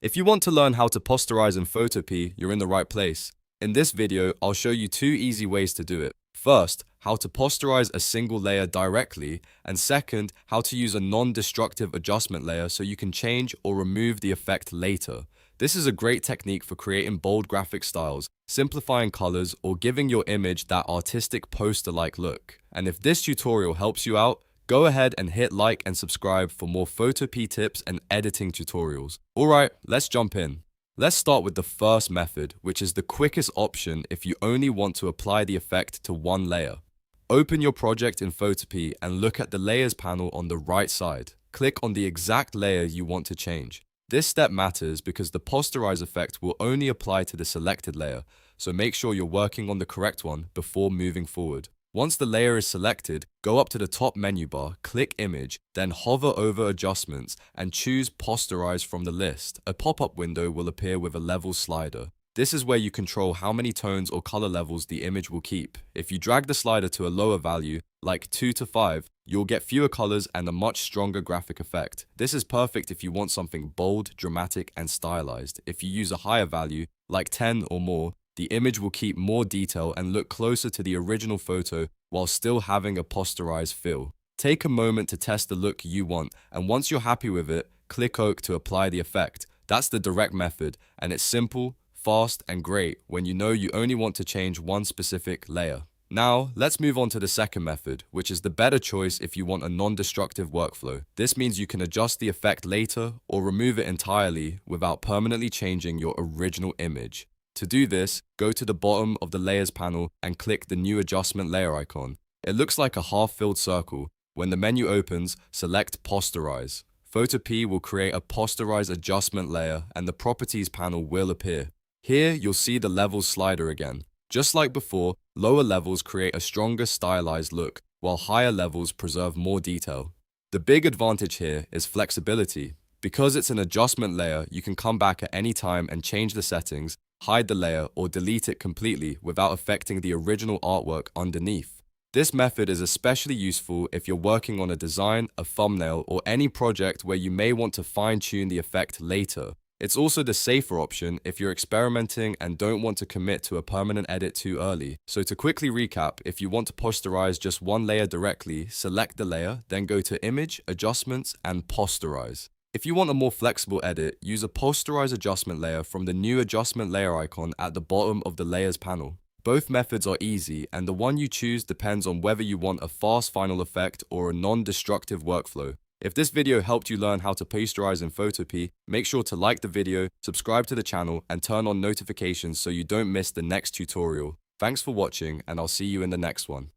If you want to learn how to posterize in Photopea, you're in the right place. In this video, I'll show you two easy ways to do it. First, how to posterize a single layer directly, and second, how to use a non-destructive adjustment layer so you can change or remove the effect later. This is a great technique for creating bold graphic styles, simplifying colors, or giving your image that artistic poster-like look. And if this tutorial helps you out, go ahead and hit like and subscribe for more Photopea tips and editing tutorials. Alright, let's jump in. Let's start with the first method, which is the quickest option if you only want to apply the effect to one layer. Open your project in Photopea and look at the Layers panel on the right side. Click on the exact layer you want to change. This step matters because the posterize effect will only apply to the selected layer, so make sure you're working on the correct one before moving forward. Once the layer is selected, go up to the top menu bar, click Image, then hover over Adjustments and choose Posterize from the list. A pop-up window will appear with a level slider. This is where you control how many tones or color levels the image will keep. If you drag the slider to a lower value, like 2 to 5, you'll get fewer colors and a much stronger graphic effect. This is perfect if you want something bold, dramatic, and stylized. If you use a higher value, like 10 or more, the image will keep more detail and look closer to the original photo while still having a posterized feel. Take a moment to test the look you want, and once you're happy with it, click OK to apply the effect. That's the direct method, and it's simple, fast, and great when you know you only want to change one specific layer. Now, let's move on to the second method, which is the better choice if you want a non-destructive workflow. This means you can adjust the effect later or remove it entirely without permanently changing your original image. To do this, go to the bottom of the Layers panel and click the New Adjustment Layer icon. It looks like a half-filled circle. When the menu opens, select Posterize. Photopea will create a Posterize adjustment layer and the Properties panel will appear. Here, you'll see the levels slider again. Just like before, lower levels create a stronger stylized look, while higher levels preserve more detail. The big advantage here is flexibility. Because it's an adjustment layer, you can come back at any time and change the settings, hide the layer, or delete it completely without affecting the original artwork underneath. This method is especially useful if you're working on a design, a thumbnail, or any project where you may want to fine-tune the effect later. It's also the safer option if you're experimenting and don't want to commit to a permanent edit too early. So to quickly recap, if you want to posterize just one layer directly, select the layer, then go to Image, Adjustments, and Posterize. If you want a more flexible edit, use a Posterize adjustment layer from the New Adjustment Layer icon at the bottom of the Layers panel. Both methods are easy, and the one you choose depends on whether you want a fast final effect or a non-destructive workflow. If this video helped you learn how to posterize in Photopea, make sure to like the video, subscribe to the channel, and turn on notifications so you don't miss the next tutorial. Thanks for watching, and I'll see you in the next one.